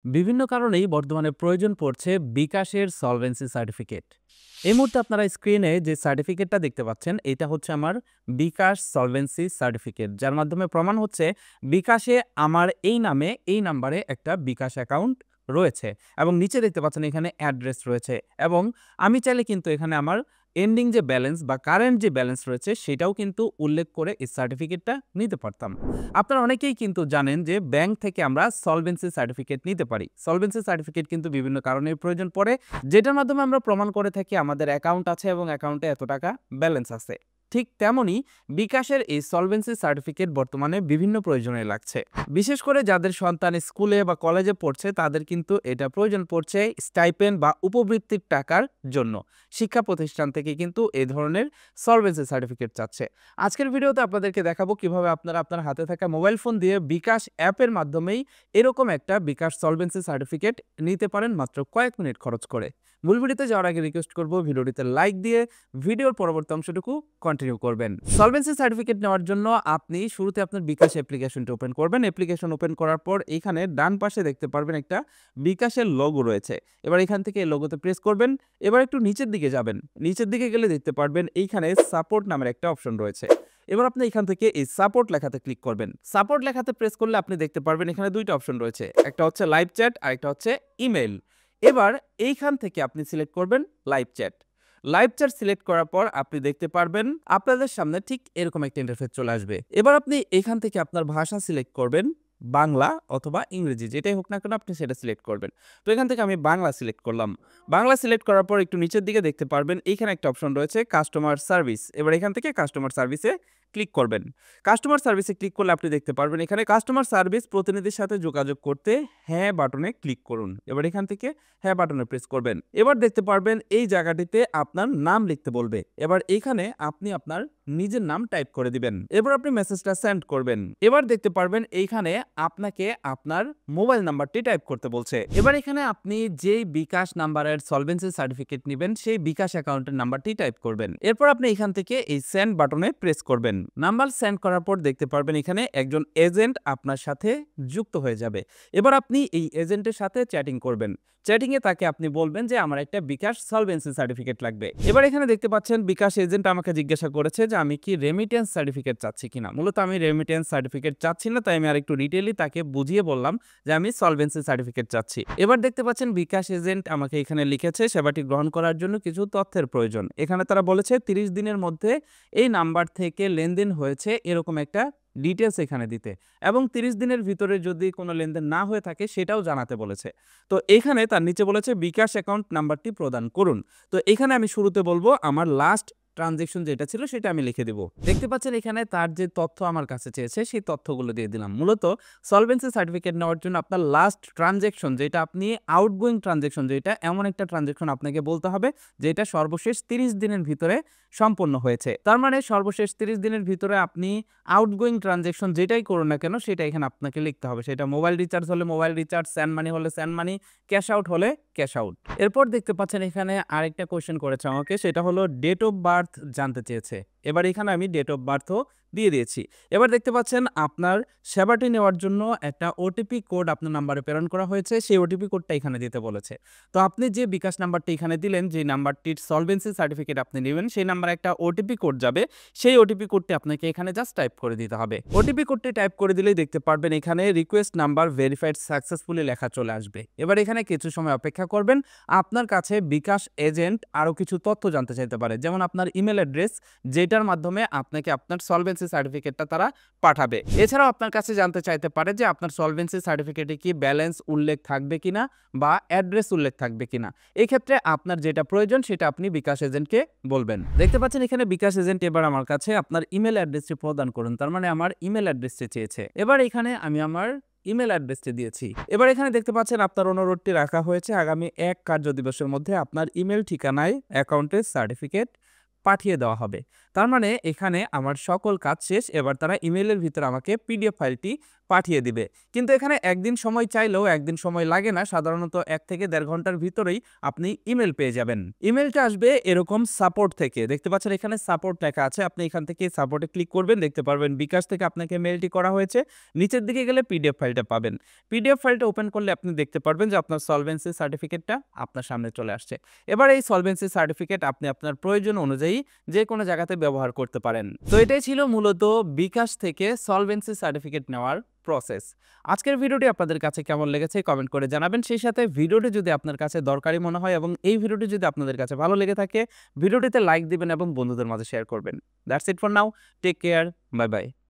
বিভিন্ন কারণেই বর্তমানে প্রয়োজন পড়ছে বিকাশের সলভেন্সি সার্টিফিকেট। এই মুহূর্তে আপনারা স্ক্রিনে যে সার্টিফিকেটটা দেখতে পাচ্ছেন, এটা হচ্ছে আমার বিকাশ সলভেন্সি সার্টিফিকেট, যার মাধ্যমে প্রমাণ হচ্ছে বিকাশে আমার এই নামে এই নাম্বারে একটা বিকাশ অ্যাকাউন্ট রয়েছে এবং নিচে দেখতে পাচ্ছেন এখানে অ্যাড্রেস রয়েছে এবং আমি চাইলে কিন্তু এখানে আমার এন্ডিং যে ব্যালেন্স বা কারেন্ট যে ব্যালেন্স রয়েছে সেটাও কিন্তু উল্লেখ করে এই সার্টিফিকেটটা নিতে পারতাম। আপনারা অনেকেই কিন্তু জানেন যে ব্যাংক থেকে আমরা সলভেন্সি সার্টিফিকেট নিতে পারি। সলভেন্সি সার্টিফিকেট কিন্তু বিভিন্ন কারণে প্রয়োজন পড়ে, যেটার মাধ্যমে আমরা প্রমাণ করে থাকি আমাদের অ্যাকাউন্ট আছে এবং অ্যাকাউন্টে এত টাকা ব্যালেন্স আছে। ঠিক তেমনই বিকাশের এই সলভেন্সি সার্টিফিকেট বর্তমানে বিভিন্ন প্রয়োজনে লাগছে। বিশেষ করে যাদের সন্তান স্কুলে বা কলেজে পড়ছে তাদের কিন্তু এটা প্রয়োজন পড়ছে স্টাইপেন্ড বা উপবৃত্তির টাকার জন্য। শিক্ষা প্রতিষ্ঠান থেকে কিন্তু এই ধরনের সলভেন্সি সার্টিফিকেট চাচ্ছে। আজকের ভিডিওতে আপনাদেরকে দেখাবো কিভাবে আপনারা আপনার হাতে থাকা মোবাইল ফোন দিয়ে বিকাশ অ্যাপের মাধ্যমেই এরকম একটা বিকাশ সলভেন্সি সার্টিফিকেট নিতে পারেন মাত্র কয়েক মিনিট খরচ করে। মূল ভিডিওতে যাওয়ার আগে রিকোয়েস্ট করব ভিডিওটিতে লাইক দিয়ে ভিডিওর পরবর্তী অংশটুকু কন্টিনিউ করবেন। সলভেন্সি সার্টিফিকেট নেওয়ার জন্য আপনি শুরুতে আপনার বিকাশ অ্যাপ্লিকেশনটি ওপেন করবেন। অ্যাপ্লিকেশন ওপেন করার পর এইখানে ডান পাশে দেখতে পারবেন একটা বিকাশের লোগো রয়েছে। এবার এখান থেকে এই লোগোতে প্রেস করবেন। এবার একটু নিচের দিকে যাবেন। নিচের দিকে গেলে দেখতে পারবেন এইখানে সাপোর্ট নামের একটা অপশন রয়েছে। এবার আপনি এখান থেকে এই সাপোর্ট লেখাতে ক্লিক করবেন। সাপোর্ট লেখাতে প্রেস করলে আপনি দেখতে পারবেন এখানে দুইটা অপশন রয়েছে। একটা হচ্ছে লাইভ চ্যাট আর একটা হচ্ছে ইমেইল। এবার এইখান থেকে আপনি সিলেক্ট করবেন live chat. Live chat select করার পর আপনি দেখতে পারবেন আপনাদের সামনে ঠিক এরকম একটা ইন্টারফেস চলে আসবে। এবার আপনি এখান থেকে আপনার ভাষা সিলেক্ট করবেন, বাংলা অথবা ইংরেজি যেটাই হোক না কেন আপনি সেটা সিলেক্ট করবেন। তো এখান থেকে আমি বাংলা সিলেক্ট করলাম। বাংলা সিলেক্ট করার পর একটু নিচের দিকে দেখতে পারবেন এইখানে একটা অপশন রয়েছে কাস্টমার সার্ভিস। এবার এখান থেকে কাস্টমার সার্ভিসে ক্লিক করবেন। কাস্টমার সার্ভিসে ক্লিক করলে আপনি দেখতে পারবেন এখানে কাস্টমার সার্ভিস প্রতিনিধির সাথে যোগাযোগ করতে হ্যাঁ বাটনে ক্লিক করুন। এবার এখান থেকে হ্যাঁ বাটনে প্রেস করবেন। এবার দেখতে পারবেন এই জায়গাটিতে আপনার নাম লিখতে বলবে। এবার এখানে আপনি আপনার নিজের নাম টাইপ করে দিবেন। এবার আপনি মেসেজটা সেন্ড করবেন। এবার দেখতে পারবেন এইখানে আপনাকে আপনার মোবাইল নাম্বারটি টাইপ করতে বলছে। এবার এখানে আপনি যেই বিকাশ নাম্বারের সলভেন্সি সার্টিফিকেট নেবেন সেই বিকাশ অ্যাকাউন্টের নাম্বারটি টাইপ করবেন। এরপর আপনি এখান থেকে এই সেন্ড বাটনে প্রেস করবেন। নাম্বার সেন্ড করার পর দেখতে পারবেন এখানে একজন এজেন্ট আপনার সাথে যুক্ত হয়ে যাবে। এবার আপনি এই এজেন্টের সাথে চ্যাটিং করবেন। চ্যাটিংয়ে তাকে আপনি বলবেন যে আমার একটা বিকাশ সলভেন্সি সার্টিফিকেট লাগবে। এবার এখানে দেখতে পাচ্ছেন বিকাশ এজেন্ট আমাকে জিজ্ঞাসা করেছে যে আমি কি রেমিটেন্স সার্টিফিকেট চাচ্ছি কিনা। মূলত আমি রেমিটেন্স সার্টিফিকেট চাচ্ছি না, তাই আমি আরেকটু ডিটেইলি তাকে বুঝিয়ে বললাম যে আমি সলভেন্সি সার্টিফিকেট চাচ্ছি। এবার দেখতে পাচ্ছেন বিকাশ এজেন্ট আমাকে এখানে লিখেছে সেবাটি গ্রহণ করার জন্য কিছু তথ্যের প্রয়োজন। এখানে তারা বলেছে 30 দিনের মধ্যে এই নাম্বার থেকে লেনদেন হয়েছে এরকম একটা ডিটেলস এখানে দিতে এবং 30 দিনের ভিতরে যদি কোনো লেনদেন না হয়ে থাকে সেটাও জানাতে বলেছে। তো এখানে তার নিচে বলেছে বিকাশ অ্যাকাউন্ট নাম্বারটি প্রদান করুন। তো এখানে আমি শুরুতে বলবো আমার লাস্ট ট্রানজেকশন যেটা ছিল সেটা আমি লিখে দিব। দেখতে পাচ্ছেন এখানে তার যে তথ্য আমার কাছে চেয়েছে সেই তথ্যগুলো দিয়ে দিলাম। মূলত সলভেন্সি সার্টিফিকেট নেওয়ার জন্য আপনার লাস্ট ট্রানজেকশন যেটা আপনি আউটগোয়িং ট্রানজেকশন যেটা এমন একটা ট্রানজেকশন আপনাকে বলতে হবে যেটা সর্বশেষ 30 দিনের ভিতরে সম্পন্ন হয়েছে। তার মানে সর্বশেষ 30 দিনের ভিতরে আপনি আউটগোয়িং ট্রানজেকশন যেটাই করুন না কেন সেটা এখানে আপনাকে লিখতে হবে। সেটা মোবাইল রিচার্জ হলে মোবাইল রিচার্জ, সেন্ড মানি হলে সেন্ড মানি, ক্যাশ আউট হলে ক্যাশ আউট। এরপর দেখতে পাচ্ছেন এখানে আরেকটা কোয়েশ্চেন করেছে আমাকে, সেটা হলো ডেট অফ বার্থ জানতে চেয়েছে। এবার এখানে আমি ডেট অফ বার্থও দিয়ে দিয়েছি। এবার দেখতে পাচ্ছেন আপনার সেবাটি নেওয়ার জন্য একটা ওটিপি কোড আপনার নাম্বারে প্রেরণ করা হয়েছে, সেই ওটিপি কোডটা এখানে দিতে বলেছে। তো আপনি যে বিকাশ নাম্বারটি এখানে দিলেন, যে নাম্বারটির সলভেন্সি সার্টিফিকেট আপনি নেবেন সেই নাম্বারে একটা ওটিপি কোড যাবে, সেই ওটিপি কোডটি আপনাকে এখানে জাস্ট টাইপ করে দিতে হবে। ওটিপি কোডটি টাইপ করে দিলেই দেখতে পারবেন এখানে রিকোয়েস্ট নাম্বার ভেরিফাইড সাকসেসফুলি লেখা চলে আসবে। এবার এখানে কিছু সময় অপেক্ষা করবেন। আপনার কাছে বিকাশ এজেন্ট আরও কিছু তথ্য জানতে চাইতে পারে, যেমন আপনার ইমেল অ্যাড্রেস যেটার মাধ্যমে আপনাকে আপনার সলভেন্সি সার্টিফিকেটটা তারা পাঠাবে। এছাড়াও আপনার কাছে জানতে চাইতে পারে যে আপনার সলভেন্সি সার্টিফিকেটে কি ব্যালেন্স উল্লেখ থাকবে কিনা বা অ্যাড্রেস উল্লেখ থাকবে কিনা। এই ক্ষেত্রে আপনার যেটা প্রয়োজন সেটা আপনি বিকাশ এজেন্টকে বলবেন। দেখতে পাচ্ছেন এখানে বিকাশ এজেন্ট এবার আমার কাছে আপনার ইমেল অ্যাড্রেসটি প্রদান করুন, তার মানে আমার ইমেল অ্যাড্রেসটি চেয়েছে। এবার এখানে আমি আমার ইমেল অ্যাড্রেসটি দিয়েছি। এবার এখানে দেখতে পাচ্ছেন আপনার অনুরোধটি রাখা হয়েছে আগামী 1 কার্য দিবসের মধ্যে আপনার ইমেল ঠিকানায় অ্যাকাউন্টের সার্টিফিকেট পাঠিয়ে দেওয়া হবে। তার মানে এখানে আমার সকল কাজ শেষ। এবার তারা ইমেইলের ভিতরে আমাকে পিডিএফ ফাইলটি পাঠিয়ে দিবে। কিন্তু এখানে একদিন সময় চাইলেও একদিন সময় লাগে না। সাধারণত ১ থেকে ১.৫ ঘন্টার ভিতরেই আপনি ইমেইল পেয়ে যাবেন। ইমেইলটা আসবে এরকম সাপোর্ট থেকে। দেখতে পাচ্ছেন এখানে সাপোর্ট লেখা আছে। আপনি এখান থেকে সাপোর্টে ক্লিক করবেন। দেখতে পারবেন বিকাশ থেকে আপনাকে মেইলটি করা হয়েছে। নিচের দিকে গেলে পিডিএফ ফাইলটা পাবেন। পিডিএফ ফাইলটা ওপেন করলে আপনি দেখতে পারবেন যে আপনার সলভেন্সি সার্টিফিকেটটা আপনার সামনে চলে আসছে। এবার এই সলভেন্সি সার্টিফিকেট আপনি আপনার প্রয়োজন অনুযায়ী যেকোনো জায়গাতে ব্যবহার করতে পারেন। তো এটাই ছিল মূলত বিকাশ থেকে সলভেন্সি সার্টিফিকেট নেওয়ার প্রসেস। আজকের ভিডিওটি আপনাদের কাছে কেমন লেগেছে কমেন্ট করে জানাবেন। সেই সাথে ভিডিওটি যদি আপনার কাছে দরকারি মনে হয় এবং এই ভিডিওটি যদি আপনাদের কাছে ভালো লেগে থাকে, ভিডিওটিতে লাইক দিবেন এবং বন্ধুদের মাঝে শেয়ার করবেন। That's it for now. Take care. Bye by.